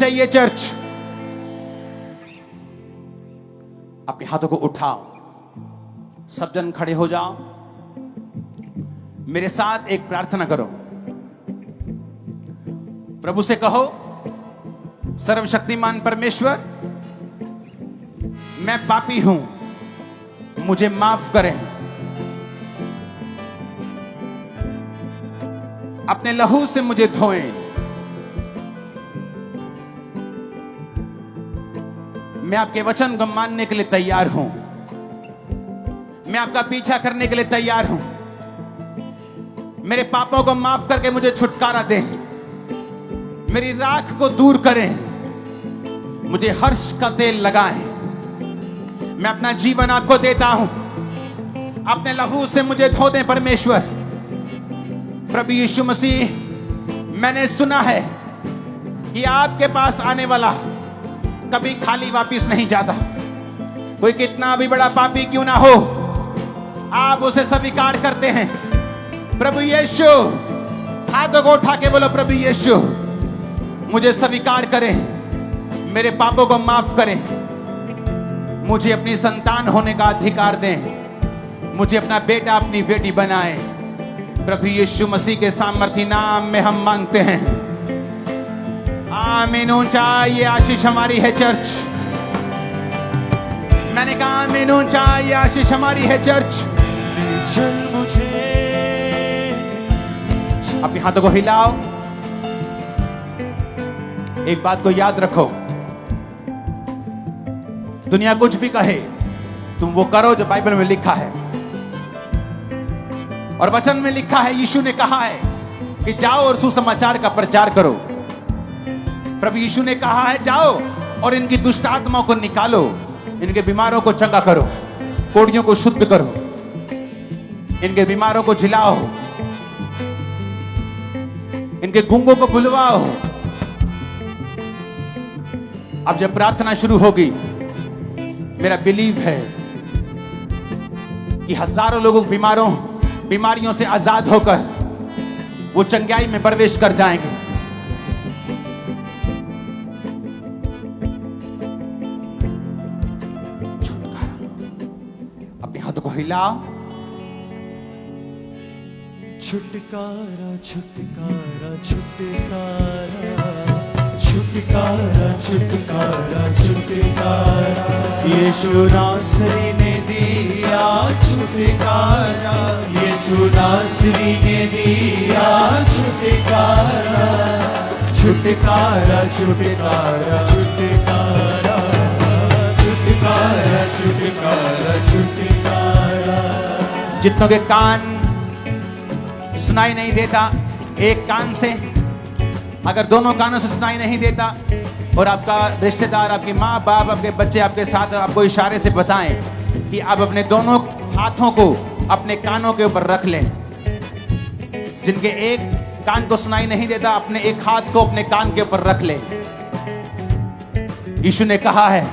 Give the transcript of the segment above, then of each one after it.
चाहिए चर्च? अपने हाथों को उठाओ, सब जन खड़े हो जाओ, मेरे साथ एक प्रार्थना करो। प्रभु से कहो, सर्वशक्तिमान परमेश्वर, मैं पापी हूं, मुझे माफ करें। अपने लहू से मुझे धोएं। मैं आपके वचन को मानने के लिए तैयार हूं। मैं आपका पीछा करने के लिए तैयार हूं। मेरे पापों को माफ करके मुझे छुटकारा दें। मेरी राख को दूर करें। मुझे हर्ष का तेल लगाएं। मैं अपना जीवन आपको देता हूं। अपने लहू से मुझे धो दें परमेश्वर। प्रभु यीशु मसीह, मैंने सुना है कि आपके पास आने वाला कभी खाली वापस नहीं जाता। कोई कितना भी बड़ा पापी क्यों ना हो, आप उसे स्वीकार करते हैं। प्रभु यीशु, हाथों को उठा के बोलो, प्रभु यीशु मुझे स्वीकार करें, मेरे पापों को माफ करें, मुझे अपनी संतान होने का अधिकार दें, मुझे अपना बेटा अपनी बेटी बनाएं। प्रभु यीशु मसीह के सामर्थी नाम में हम मांगते हैं, आमीन। ऊंचा ये आशीष हमारी है चर्च। मैंने कहा आमीन, ऊंचा ये आशीष हमारी है चर्च। चल मुझे अपने हाथों को हिलाओ। एक बात को याद रखो, दुनिया कुछ भी कहे, तुम वो करो जो बाइबल में लिखा है। और वचन में लिखा है, यीशु ने कहा है कि जाओ और सुसमाचार का प्रचार करो। प्रभु यीशु ने कहा है, जाओ और इनकी दुष्ट आत्माओं को निकालो, इनके बीमारों को चंगा करो, कोढ़ियों को शुद्ध करो, इनके बीमारों को झिलाओ, इनके गूंगों को बुलवाओ। अब जब प्रार्थना शुरू होगी, मेरा बिलीव है कि हजारों लोग बीमारियों से आजाद होकर वो चंगाई में प्रवेश कर जाएंगे। अपने हाथों को हिलाओ। छुटकारा छुटकारा छुटकारा छुटकारा छुटकारा छुटकारा, यीशु नासरी ने दिया छुटकारा, यीशु नासरी ने दिया छुटकारा, छुटकारा छुटकारा छुटकारा छुटकारा छुटकारा छुटकारा। जितनों के कान सुनाई नहीं देता, एक कान से, अगर दोनों कानों से सुनाई नहीं देता और आपका रिश्तेदार, आपकी माँ बाप, आपके बच्चे आपके साथ आपको इशारे से बताएं कि आप अपने दोनों हाथों को अपने कानों के ऊपर रख लें। जिनके एक कान को सुनाई नहीं देता, अपने एक हाथ को अपने कान के ऊपर रख लें। यीशु ने कहा है,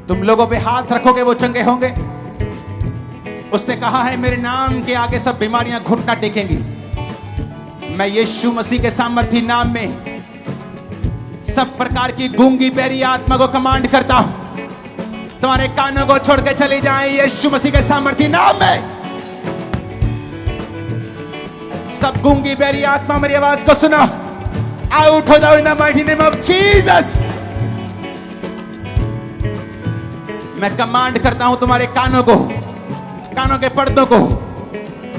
तुम लोगों पे हाथ रखोगे वो चंगे होंगे। उसने कहा है, मेरे नाम के आगे सब बीमारियां घुटना टेकेंगी। मैं यीशु मसीह के सामर्थी नाम में सब प्रकार की गूंगी बहरी आत्मा को कमांड करता हूं, तुम्हारे कानों को छोड़ के चली जाएं यीशु मसीह के सामर्थी नाम में। सब गूंगी बहरी आत्मा मेरी आवाज को सुनो, आउट हो जाओ in the mighty name of Jesus. मैं कमांड करता हूं तुम्हारे कानों को, कानों के पर्दों को,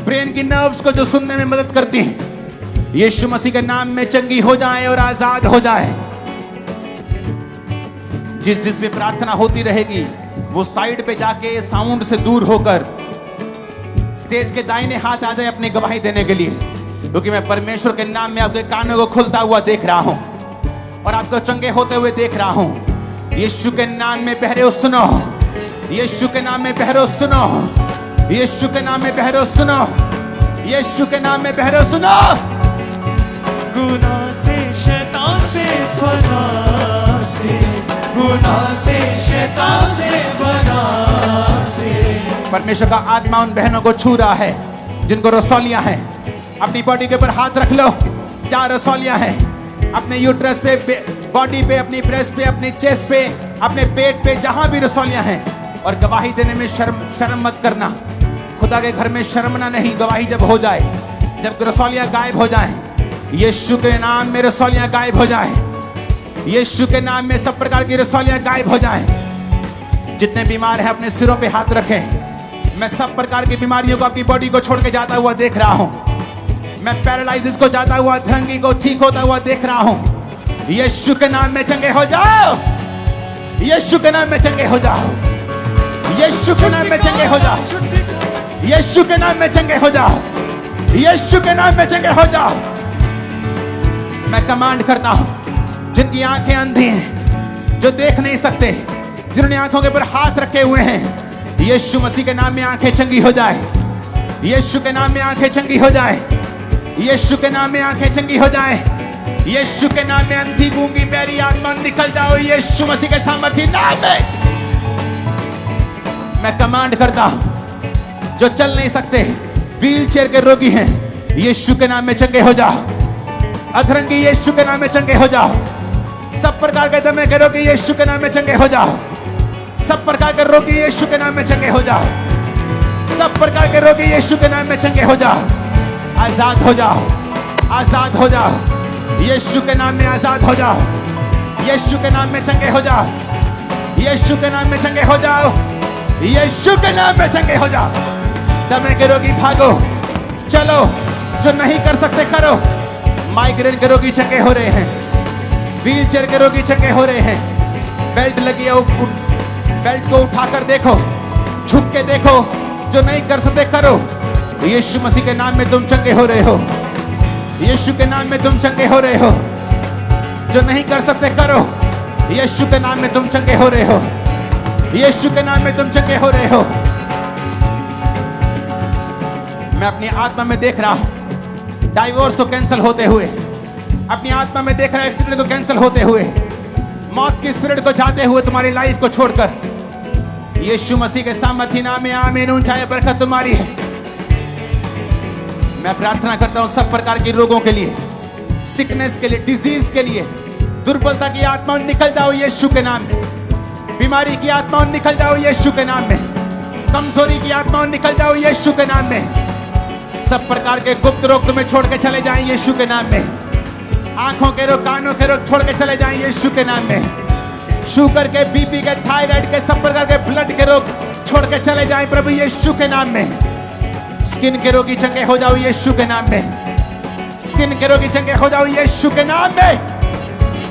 ब्रेन की नर्व्स को जो सुनने में मदद करती हैं, यीशु मसीह के नाम में चंगी हो जाए और आजाद हो जाए। जिस पे प्रार्थना होती रहेगी वो साइड पे जाके साउंड से दूर होकर स्टेज के दाहिने हाथ आ जाए अपनी गवाही देने के लिए, क्योंकि मैं परमेश्वर के नाम में आपके कानों को खुलता हुआ देख रहा हूं और आपको चंगे होते हुए देख रहा हूं। यीशु के नाम में पहरे सुनो, यीशु के नाम में पहरो सुनो, यीशु के नाम में पहरो सुनो, यीशु के नाम में पहरो सुनो। गुनाह से शैतान से फना से, गुनाह से शैतान से फना से। परमेश्वर का आत्मा उन बहनों को छू रहा है जिनको रसौलियां हैं। अपनी बॉडी के ऊपर हाथ रख लो, 4 रसौलियां हैं। अपने यूट्रस पे, बॉडी पे, अपनी ब्रेस्ट पे, अपनी चेस्ट पे, अपने पेट पे, जहां भी रसौलियां हैं। और गवाही देने में शर्म मत करना। खुदा के घर में शर्मना नहीं। गवाही जब हो जाए, जब रसौलियां गायब हो जाए, यीशु के नाम में रसौलियां गायब हो जाए, यीशु के नाम में सब प्रकार की रसौलियां गायब हो जाए। जितने बीमार हैं अपने सिरों पे हाथ रखें। मैं सब प्रकार की बीमारियों को आपकी बॉडी को छोड़ के जाता हुआ देख रहा हूं। मैं पैरालिसिस को जाता हुआ, अधरंगी को ठीक होता हुआ देख रहा हूं। यीशु के नाम में चंगे हो जाओ, यीशु के नाम में चंगे हो जाओ, यीशु के नाम में चंगे हो जाओ, यीशु के नाम में चंगे हो जाओ, यीशु के नाम में चंगे हो जाओ। मैं कमांड करता हूं, जिनकी आंखें अंधी हैं, जो देख नहीं सकते, जिन्होंने आंखों के ऊपर हाथ रखे हुए हैं, यीशु मसीह के नाम में आंखें चंगी हो जाए, यीशु के नाम में आंखें चंगी हो जाए, यीशु के नाम में आंखें चंगी हो जाए, यीशु के नाम में अंधी गूंगी मेरी आत्मा निकल जाओ, यीशु मसीह के सामर्थी नाम में। मैं कमांड करता हूं, जो चल नहीं सकते, व्हील चेयर के रोगी हैं, यीशु के नाम में चंगे हो जाओ। अधरंगी यीशु के नाम में चंगे हो जाओ। सब प्रकार के दमे के रोगी यीशु के नाम में चंगे हो जाओ। सब प्रकार के रोगी यीशु के नाम में चंगे हो जाओ। सब प्रकार के रोगी यीशु के नाम में चंगे हो जाओ। आजाद हो जाओ, आजाद हो जाओ, यीशु के नाम में आजाद हो जाओ, यीशु के नाम में चंगे हो जाओ, यीशु के नाम में चंगे हो जाओ, यीशु के नाम में चंगे हो जाओ। दमे के रोगी भागो, चलो, जो नहीं कर सकते करो। माइग्रेन के रोगी चंगे हो रहे हैं, व्हील चेयर के रोगी चंगे हो रहे हैं। बेल्ट लगी है, बेल्ट को उठाकर देखो, झुक के देखो, जो नहीं कर सकते करो। यीशु मसीह के नाम में तुम चंगे हो रहे हो, यीशु के नाम में तुम चंगे हो रहे हो। जो नहीं कर सकते करो, यीशु के नाम में तुम चंगे हो रहे हो, यीशु के नाम में तुम चंगे हो रहे हो। मैं अपनी आत्मा में देख रहा हूं डाइवोर्स को कैंसिल होते हुए, अपनी आत्मा में देख रहा हूं एक्सीडेंट को कैंसिल होते हुए, मौत की स्पिरिट को जाते हुए तुम्हारी लाइफ को छोड़कर। यीशु मसीह के सामर्थी नाम में आमीन। ऊंचाई बरकत तुम्हारी है। मैं प्रार्थना करता हूं सब प्रकार के रोगों के लिए, सिकनेस के लिए, डिजीज के लिए। दुर्बलता की आत्मा निकल जाओ यीशु के नाम में। बीमारी की आत्मा निकल जाओ यीशु के नाम में। कमजोरी की आत्मा निकल जाओ यीशु के नाम में। सब प्रकार के गुप्त रोग तुम्हें छोड़ के चले जाएं यीशु के नाम में। आंखों के रोग, कानों के रोग छोड़ के चले जाएं यीशु के नाम में। शुगर के, बीपी के, थायराइड के, सब प्रकार के ब्लड के रोग छोड़ के चले जाएं प्रभु यीशु के नाम में। स्किन के रोगी चंगे हो जाओ यीशु के नाम में। स्किन के रोगी चंगे हो जाओ यीशु के नाम में।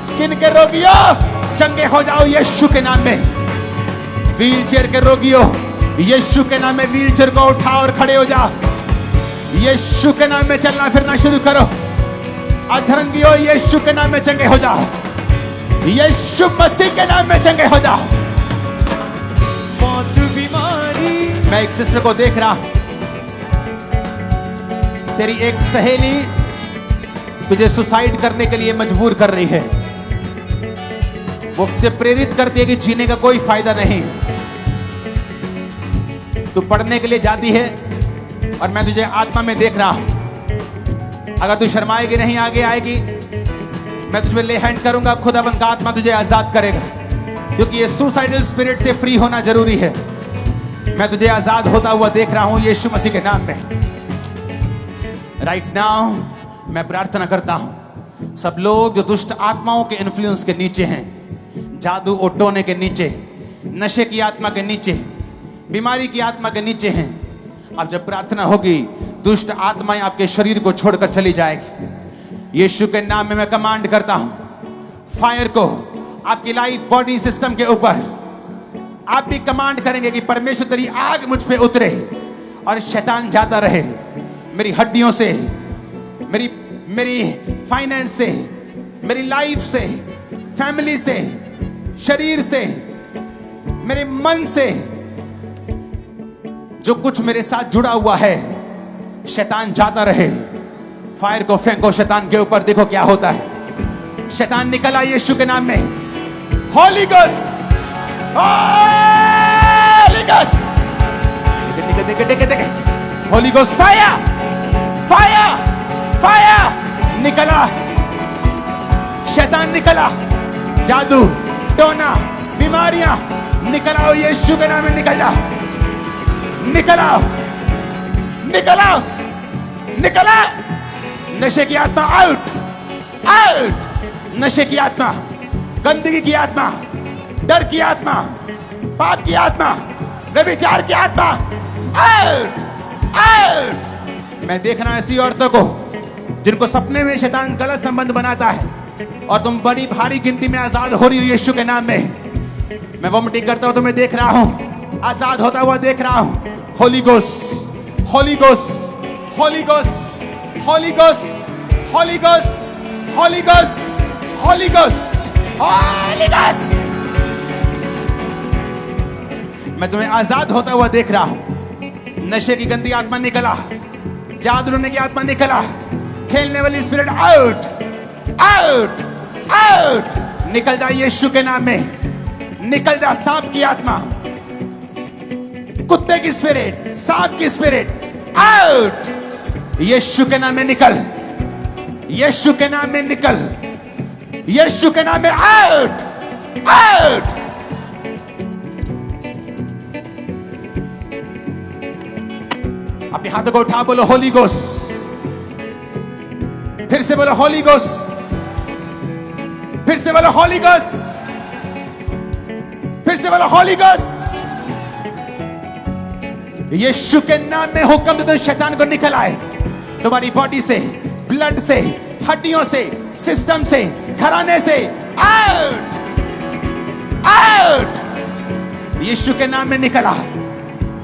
स्किन के रोगियों चंगे हो जाओ यीशु के नाम में। व्हील चेयर के रोगियों यीशु के नाम में व्हील चेयर को उठाओ और खड़े हो जाओ। यीशु के नाम में चलना फिरना शुरू करो। अधरंगियों यीशु के नाम में चंगे हो जाओ। यीशु मसीह के नाम में चंगे हो जाओ। मौत बीमारी। मैं एक सिस्टर को देख रहा, तेरी एक सहेली तुझे सुसाइड करने के लिए मजबूर कर रही है। वो तुझे प्रेरित करती है कि जीने का कोई फायदा नहीं। तू पढ़ने के लिए जाती है और मैं तुझे आत्मा में देख रहा हूं। अगर तू शर्माएगी नहीं, आगे आएगी, मैं तुझे ले हैंड करूंगा। खुदावंद का आत्मा तुझे आजाद करेगा, क्योंकि ये सुसाइडल स्पिरिट से फ्री होना जरूरी है। मैं तुझे आजाद होता हुआ देख रहा हूं यीशु मसीह के नाम में। राइट नाउ मैं प्रार्थना करता हूं सब लोग जो दुष्ट आत्माओं के इन्फ्लुएंस के नीचे हैं, जादू और टोने के नीचे, नशे की आत्मा के नीचे, बीमारी की आत्मा के नीचे हैं, अब जब प्रार्थना होगी दुष्ट आत्माएं आपके शरीर को छोड़कर चली जाएगी। यीशु के नाम में मैं कमांड करता हूं फायर को आपकी लाइफ बॉडी सिस्टम के ऊपर। आप भी कमांड करेंगे कि परमेश्वर तेरी आग मुझ पे उतरे और शैतान जाता रहे मेरी हड्डियों से, मेरी फाइनेंस से, मेरी लाइफ से, फैमिली से, शरीर से, मेरे मन से, जो कुछ मेरे साथ जुड़ा हुआ है, शैतान जाता रहे। फायर को फेंको शैतान के ऊपर, देखो क्या होता है। शैतान निकला यीशु के नाम में। होली गोस्ट, होली गोस्ट, देखे Holi ghost, fire, fire, fire निकला, शैतान निकला, जादू टोना बीमारियां निकल आओ, यीशु के नाम में निकल जाओ, निकल आओ, निकल आओ, निकल आओ। नशे की आत्मा आउट, आउट। नशे की आत्मा, गंदगी की आत्मा, डर की आत्मा, पाप की आत्मा, व्यभिचार की आत्मा, आउट, आउट। मैं देख रहा हूं ऐसी औरतों को जिनको सपने में शैतान गलत संबंध बनाता है, और तुम बड़ी भारी गिनती में आजाद हो रही हो यीशु के नाम में। मैं वोमिटिंग करता हूं तो मैं देख रहा हूं, आजाद होता हुआ देख रहा हूं। Holi ghost, Holi ghost, Holi ghost, Holi ghost, Holi ghost, Holi ghost, Holi ghost, Holi ghost. मैं तुम्हें आजाद होता हुआ देख रहा हूं। नशे की गंदी आत्मा निकला, जादू टोने की आत्मा निकला, खेलने वाली स्पिरिट आउट, आउट, आउट। निकल जा यीशु के नाम में, निकल जा। सांप की आत्मा, कुत्ते की स्पिरिट, सांप की स्पिरिट आउट। यीशु के नाम में निकल, यीशु के नाम में निकल, यीशु के नाम में आउट, आउट। अपने हाथों को उठा, बोलो होली गोस्ट। फिर से बोलो होली गोस्ट, फिर से बोलो होली गोस्ट, फिर से बोलो होली गोस्ट। यीशु के नाम में हुक्म दे, शैतान को निकल आए तुम्हारी बॉडी से, ब्लड से, हड्डियों से, सिस्टम से, घराने से, आउट, आउट। यीशु के नाम में निकला।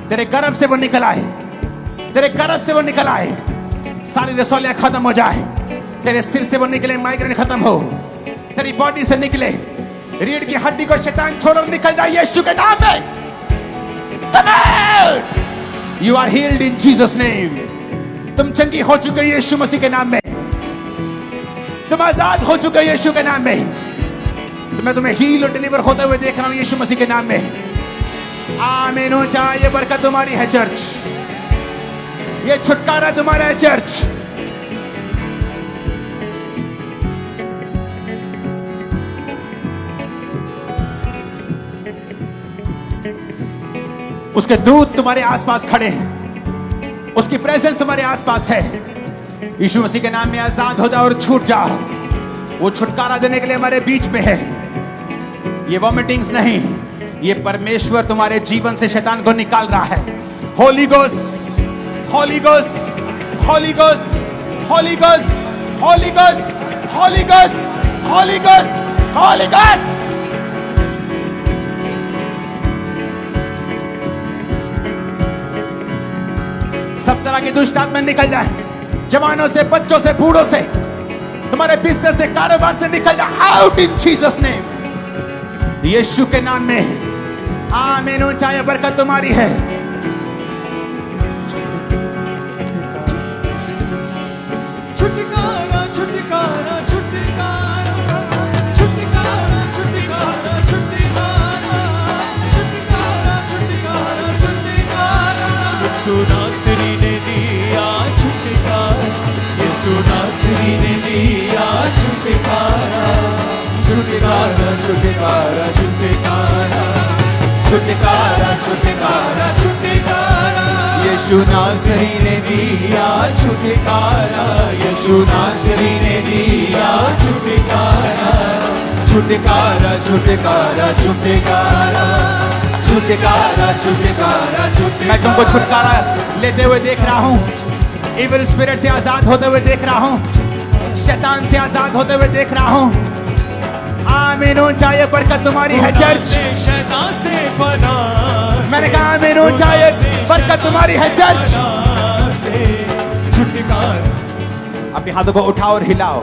तेरे गर्भ से वो निकल आए, तेरे गर्भ से वो निकल आए। सारी रसौलियां खत्म हो जाए, तेरे सिर से वो निकले, माइग्रेन खत्म हो, तेरी बॉडी से निकले, रीढ़ की हड्डी को शैतान छोड़ो, निकल जाए यीशु के नाम में। Come out! You are healed in Jesus name. तुम चंगी हो चुके हो यीशु मसीह के नाम में, तुम आजाद हो चुके हो यीशु के नाम में। तो मैं तुम्हें हील और डिलीवर होते हुए देख रहा हूं यीशु मसीह के नाम में। आमीन हो जाए। ये बरकत तुम्हारी है चर्च, ये छुटकारा तुम्हारा है चर्च। उसके दूत तुम्हारे आसपास खड़े हैं, उसकी प्रेजेंस तुम्हारे आसपास है। यीशु मसीह के नाम में आजाद हो जाओ और छूट जाओ। वो छुटकारा देने के लिए हमारे बीच में है। ये वॉमिटिंग्स नहीं, ये परमेश्वर तुम्हारे जीवन से शैतान को निकाल रहा है। Holi ghost, Holi ghost, Holi ghost, Holi ghost, Holi ghost, Holi ghost, Holi ghost, Holi ghost. सब तरह की दुष्ट आत्मा निकल जाए, जवानों से, बच्चों से, बूढ़ों से, तुम्हारे बिजनेस से, कारोबार से निकल जाए। आउट इन जीसस नेम, यीशु के नाम में। आमीन। चाहे बरकत तुम्हारी है। छुटकारा, छुटकारा, छुटकारा, छुटकारा, छुटकारा, छुटकारा, छुटकारा, छुटकारा, छुटकारा। यीशु नासरी ने दिया छुटकारा, यीशु नासरी ने दिया छुटकारा, छुटकारा, छुटकारा, छुटकारा, छुटकारा, छुटकारा, छुटकारा। यीशु नासरी ने दिया छुटकारा, यीशु नासरी ने दिया छुटकारा, छुटकारा, छुटकारा, छुटकारा, छुटकारा, छुटकारा, छुटकारा। मैं तुमको छुटकारा लेते हुए देख रहा हूं, इविल स्पिरिट से आजाद होते हुए देख रहा हूं, शैतान से आजाद होते हुए देख रहा हूं। आमीन। चाहे बरकत तुम्हारी है चर्च, शैतान से फना। मैंने कहा आमीन। चाहे बरकत तुम्हारी है चर्च। छुटकारा। अपने हाथों को उठाओ और हिलाओ,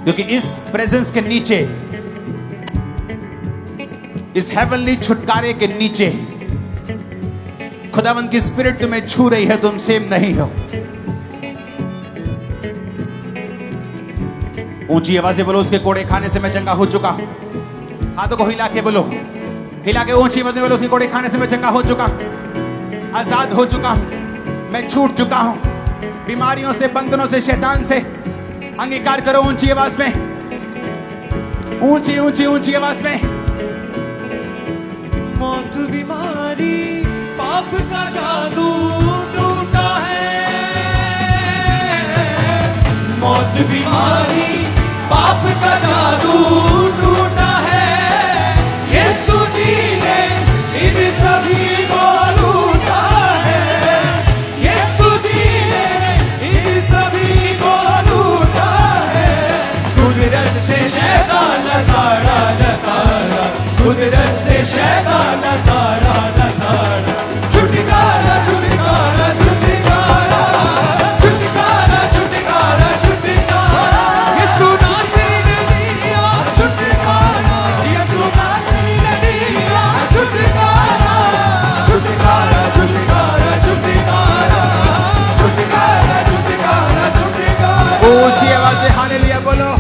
क्योंकि इस प्रेजेंस के नीचे, इस हेवनली छुटकारे के नीचे खुदावंद की स्पिरिट तुम्हें छू रही है। तुम सेम नहीं हो। ऊंची आवाज से बोलो, उसके कोड़े खाने से मैं चंगा हो चुका हूं। हाथों को हिला के बोलो, हिला के ऊंची आवाज में बोलो, उसके कोड़े खाने से मैं चंगा हो चुका हूं, आजाद हो चुका हूं, मैं छूट चुका हूं बीमारियों से, बंधनों से, शैतान से। अंगीकार करो ऊंची आवाज में, ऊंची ऊंची ऊंची आवाज में। मौत बीमारी पाप का जादू टूटा है, मौत बीमारी पाप का जादू टूटा है। यीशु जी ने इन सभी को लूटा है, यीशु जी ने इन सभी को लूटा है। कुदरत से शैतान लताड़ा लताड़ा, कुदरत से शैतान लताड़ा लताड़ा। छुटकारा छुटकारा छुटकारा, छुटकारा छुटकारा छुटकारा। यीशु नासरी ने दिया छुटकारा, यीशु नासरी ने दिया छुटकारा। छुटकारा छुटकारा छुटकारा, छुटकारा छुटकारा छुटकारा। ऊंची आवाज से हालेलुया बोलो।